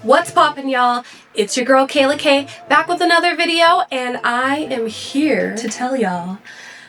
What's poppin', y'all? It's your girl Kayla K back with another video, and I am here to tell y'all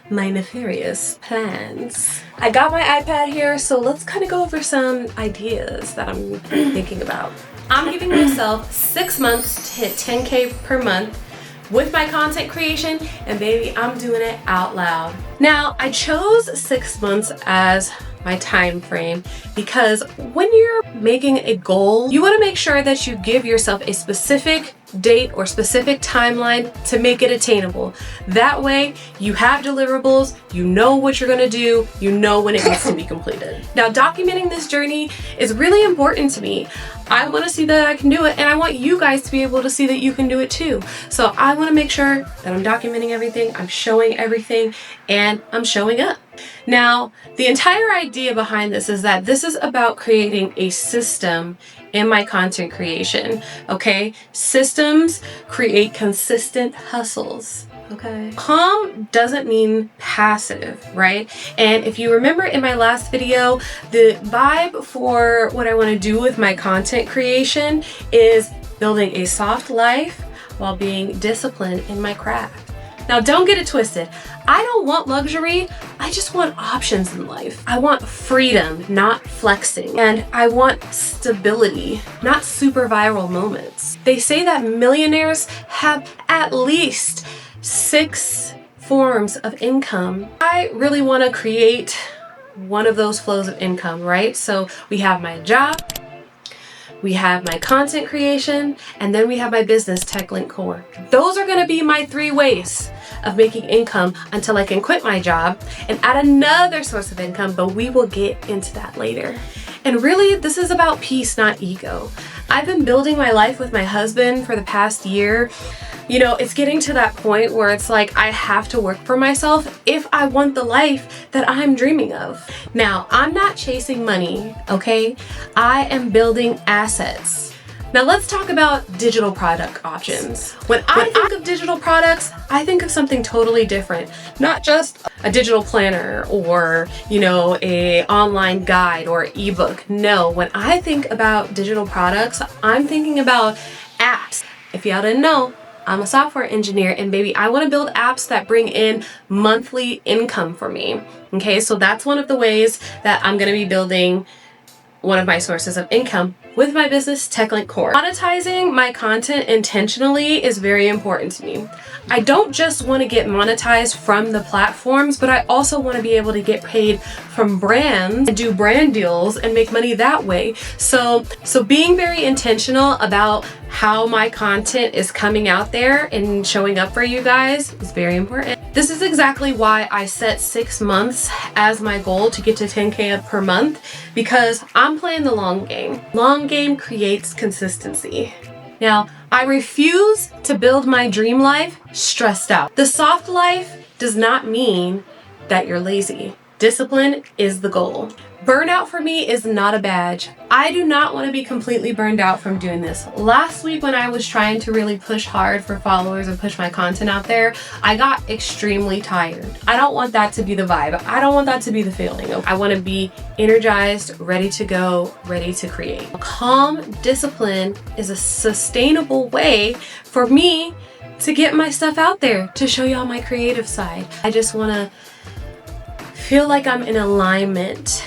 my nefarious plans. I got my iPad here, so let's kind of go over some ideas that I'm thinking about. I'm giving myself 6 months to hit 10K per month with my content creation, and baby, I'm doing it out loud. Now, I chose 6 months as my time frame because when you're making a goal, you want to make sure that you give yourself a specific date or specific timeline to make it attainable. That way you have deliverables, you know what you're going to do, you know when it needs to be completed. Now, documenting this journey is really important to me. I want to see that I can do it, and I want you guys to be able to see that you can do it too. So I want to make sure that I'm documenting everything, I'm showing everything, and I'm showing up. Now, the entire idea behind this is that this is about creating a system in my content creation, okay? Systems create consistent hustles, okay? Calm doesn't mean passive, right? And if you remember in my last video, the vibe for what I want to do with my content creation is building a soft life while being disciplined in my craft. Now, don't get it twisted. I don't want luxury. I just want options in life. I want freedom, not flexing. And I want stability, not super viral moments. They say that millionaires have at least 6 forms of income. I really want to create one of those flows of income, right? So we have my job, we have my content creation, and then we have my business Tech Link Core. Those are gonna be my 3 ways of making income until I can quit my job and add another source of income, but we will get into that later. And really, this is about peace, not ego. I've been building my life with my husband for the past year. You know, it's getting to that point where it's like I have to work for myself if I want the life that I'm dreaming of. Now, I'm not chasing money, okay? I am building assets. Now let's talk about digital product options. When I think of digital products, I think of something totally different. Not just a digital planner or, you know, a online guide or ebook. No, when I think about digital products, I'm thinking about apps. If y'all didn't know, I'm a software engineer, and baby, I want to build apps that bring in monthly income for me. Okay, so that's one of the ways that I'm going to be building one of my sources of income with my business Tech Link Core. Monetizing my content intentionally is very important to me. I don't just want to get monetized from the platforms, but I also want to be able to get paid from brands and do brand deals and make money that way. So being very intentional about how my content is coming out there and showing up for you guys is very important. This is exactly why I set 6 months as my goal to get to 10K per month, because I'm playing the long game. Long game creates consistency. Now, I refuse to build my dream life stressed out. The soft life does not mean that you're lazy. Discipline is the goal. Burnout for me is not a badge. I do not want to be completely burned out from doing this. Last week when I was trying to really push hard for followers and push my content out there, I got extremely tired. I don't want that to be the vibe. I don't want that to be the feeling. I want to be energized, ready to go, ready to create. Calm discipline is a sustainable way for me to get my stuff out there, to show y'all my creative side. I just want to feel like I'm in alignment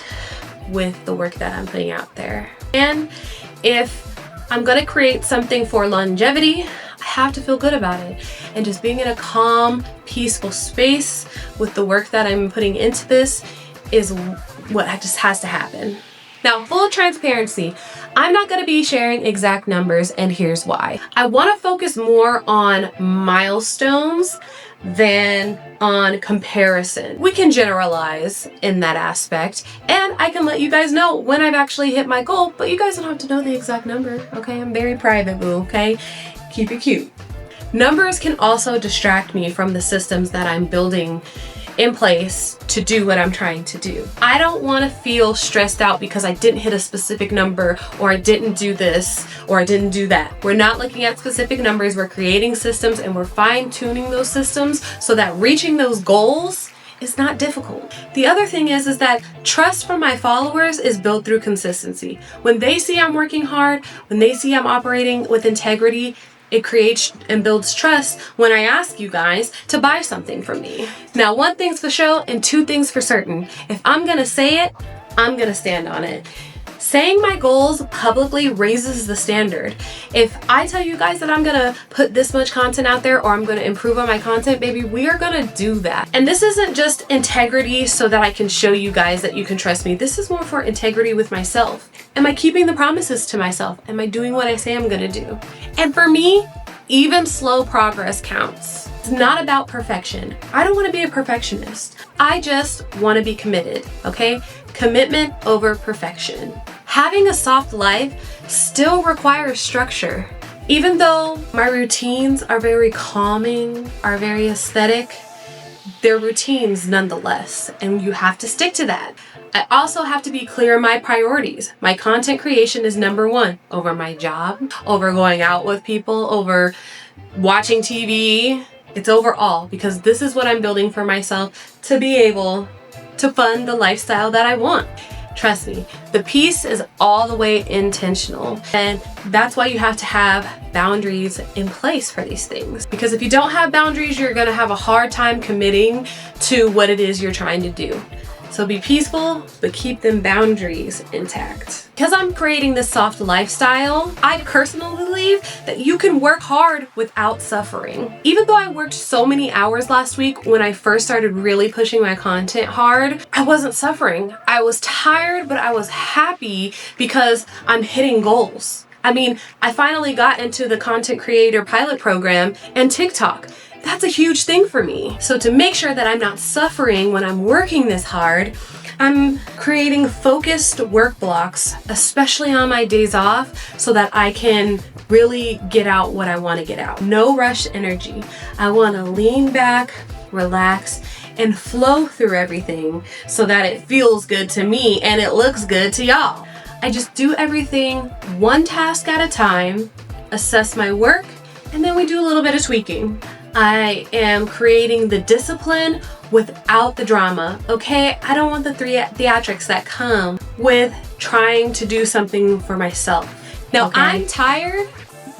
with the work that I'm putting out there. And if I'm gonna create something for longevity, I have to feel good about it. And just being in a calm, peaceful space with the work that I'm putting into this is what just has to happen. Now, full transparency, I'm not going to be sharing exact numbers, and here's why. I want to focus more on milestones than on comparison. We can generalize in that aspect, and I can let you guys know when I've actually hit my goal, but you guys don't have to know the exact number, okay? I'm very private, boo, okay? Keep it cute. Numbers can also distract me from the systems that I'm building in place to do what I'm trying to do. I don't want to feel stressed out because I didn't hit a specific number, or I didn't do this, or I didn't do that. We're not looking at specific numbers, we're creating systems, and we're fine-tuning those systems so that reaching those goals is not difficult. The other thing is that trust from my followers is built through consistency. When they see I'm working hard, when they see I'm operating with integrity, it creates and builds trust when I ask you guys to buy something from me. Now, one thing's for sure and two things for certain. If I'm gonna say it, I'm gonna stand on it. Saying my goals publicly raises the standard. If I tell you guys that I'm gonna put this much content out there or I'm gonna improve on my content, baby, we are gonna do that. And this isn't just integrity so that I can show you guys that you can trust me. This is more for integrity with myself. Am I keeping the promises to myself? Am I doing what I say I'm gonna do? And for me, even slow progress counts. It's not about perfection. I don't wanna be a perfectionist. I just wanna be committed, okay? Commitment over perfection. Having a soft life still requires structure. Even though my routines are very calming, are very aesthetic, they're routines nonetheless, and you have to stick to that. I also have to be clear on my priorities. My content creation is number one over my job, over going out with people, over watching TV. It's over all, because this is what I'm building for myself to be able to fund the lifestyle that I want. Trust me, the piece is all the way intentional. And that's why you have to have boundaries in place for these things. Because if you don't have boundaries, you're gonna have a hard time committing to what it is you're trying to do. So be peaceful, but keep them boundaries intact. Because I'm creating this soft lifestyle, I personally believe that you can work hard without suffering. Even though I worked so many hours last week when I first started really pushing my content hard, I wasn't suffering. I was tired, but I was happy because I'm hitting goals. I mean, I finally got into the content creator pilot program and TikTok. That's a huge thing for me. So to make sure that I'm not suffering when I'm working this hard, I'm creating focused work blocks, especially on my days off, so that I can really get out what I want to get out. No rush energy. I want to lean back, relax, and flow through everything so that it feels good to me and it looks good to y'all. I just do everything one task at a time, assess my work, and then we do a little bit of tweaking. I am creating the discipline without the drama, okay? I don't want the theatrics that come with trying to do something for myself. Now, okay. I'm tired,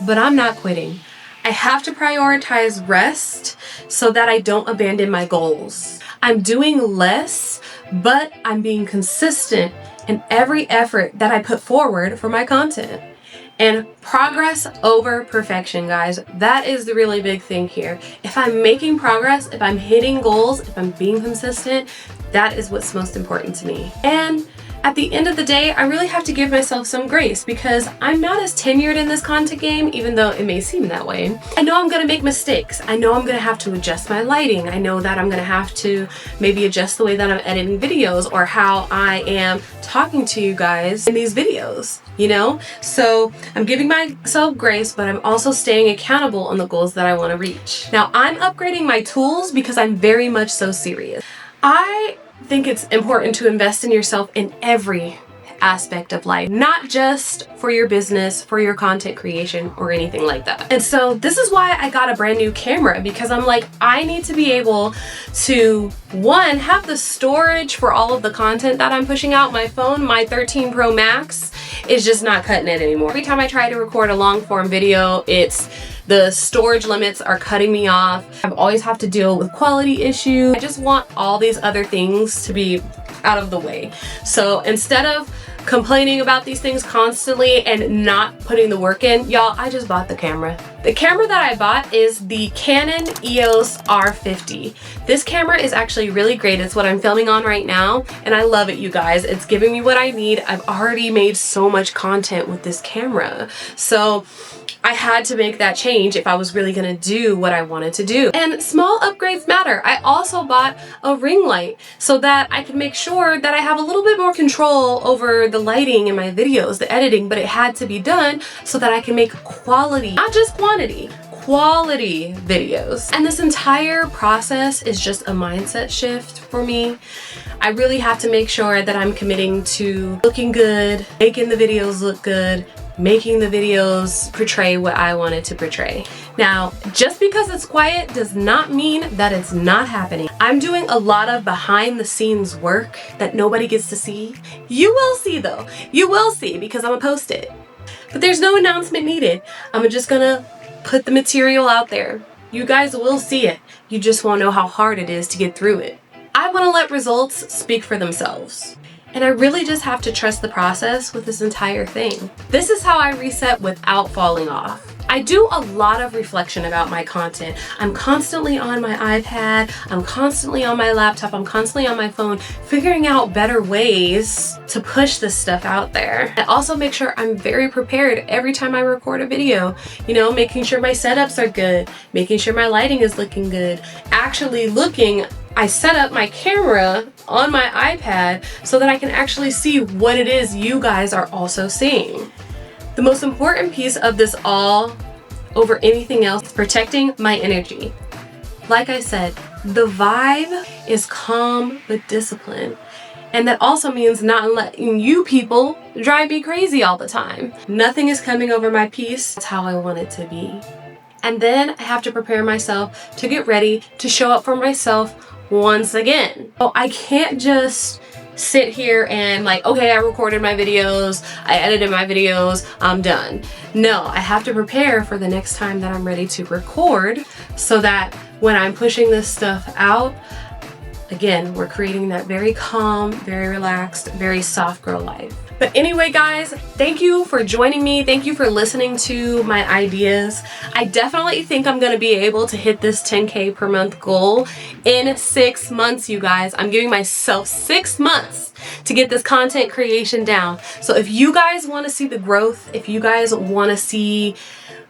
but I'm not quitting. I have to prioritize rest so that I don't abandon my goals. I'm doing less, but I'm being consistent in every effort that I put forward for my content. And progress over perfection, guys. That is the really big thing here. If I'm making progress, if I'm hitting goals, if I'm being consistent, that is what's most important to me. And at the end of the day, I really have to give myself some grace because I'm not as tenured in this content game, even though it may seem that way. I know I'm gonna make mistakes. I know I'm gonna have to adjust my lighting. I know that I'm gonna have to maybe adjust the way that I'm editing videos or how I am talking to you guys in these videos, you know? So I'm giving myself grace, but I'm also staying accountable on the goals that I wanna reach. Now, I'm upgrading my tools because I'm very much so serious. I think it's important to invest in yourself in every aspect of life, not just for your business, for your content creation, or anything like that. And so this is why I got a brand new camera, because I'm like, I need to be able to, one, have the storage for all of the content that I'm pushing out. My phone, my 13 Pro Max, is just not cutting it anymore. Every time I try to record a long form video, the storage limits are cutting me off. I always have to deal with quality issues. I just want all these other things to be out of the way. So instead of complaining about these things constantly and not putting the work in, y'all, I just bought the camera. The camera that I bought is the Canon EOS R50. This camera is actually really great. It's what I'm filming on right now, and I love it, you guys. It's giving me what I need. I've already made so much content with this camera. So I had to make that change if I was really gonna do what I wanted to do. And small upgrades matter. I also bought a ring light so that I can make sure that I have a little bit more control over the lighting in my videos, the editing, but it had to be done so that I can make quality, not just quantity, quality videos. And this entire process is just a mindset shift for me. I really have to make sure that I'm committing to looking good, making the videos look good, making the videos portray what I wanted to portray. Now, just because it's quiet does not mean that it's not happening. I'm doing a lot of behind the scenes work that nobody gets to see. You will see though. You will see because I'm gonna post it. But there's no announcement needed. I'm just gonna put the material out there. You guys will see it. You just won't know how hard it is to get through it. I want to let results speak for themselves. And I really just have to trust the process with this entire thing. This is how I reset without falling off. I do a lot of reflection about my content. I'm constantly on my iPad, I'm constantly on my laptop, I'm constantly on my phone, figuring out better ways to push this stuff out there. I also make sure I'm very prepared every time I record a video. You know, making sure my setups are good, making sure my lighting is looking good, actually looking. I set up my camera on my iPad so that I can actually see what it is you guys are also seeing. The most important piece of this all, over anything else, is protecting my energy. Like I said, the vibe is calm but disciplined. And that also means not letting you people drive me crazy all the time. Nothing is coming over my piece. That's how I want it to be. And then I have to prepare myself to get ready to show up for myself once again. Oh, I can't just sit here and like, okay, I recorded my videos, I edited my videos, I'm done. No, I have to prepare for the next time that I'm ready to record so that when I'm pushing this stuff out, again, we're creating that very calm, very relaxed, very soft girl life. But anyway, guys, thank you for joining me. Thank you for listening to my ideas. I definitely think I'm gonna be able to hit this 10K per month goal in 6 months, you guys. I'm giving myself 6 months to get this content creation down. So if you guys wanna see the growth, if you guys wanna see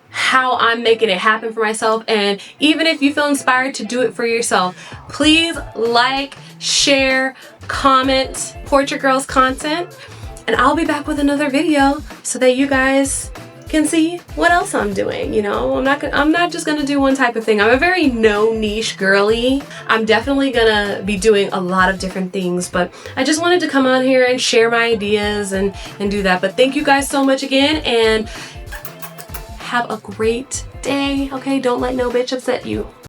how I'm making it happen for myself, and even if you feel inspired to do it for yourself, please like, share, comment, support your girls' content. And I'll be back with another video so that you guys can see what else I'm doing. You know, I'm not just gonna do one type of thing. I'm a very no niche girly. I'm definitely gonna be doing a lot of different things, but I just wanted to come on here and share my ideas and do that. But thank you guys so much again, and have a great day. Okay, don't let no bitch upset you.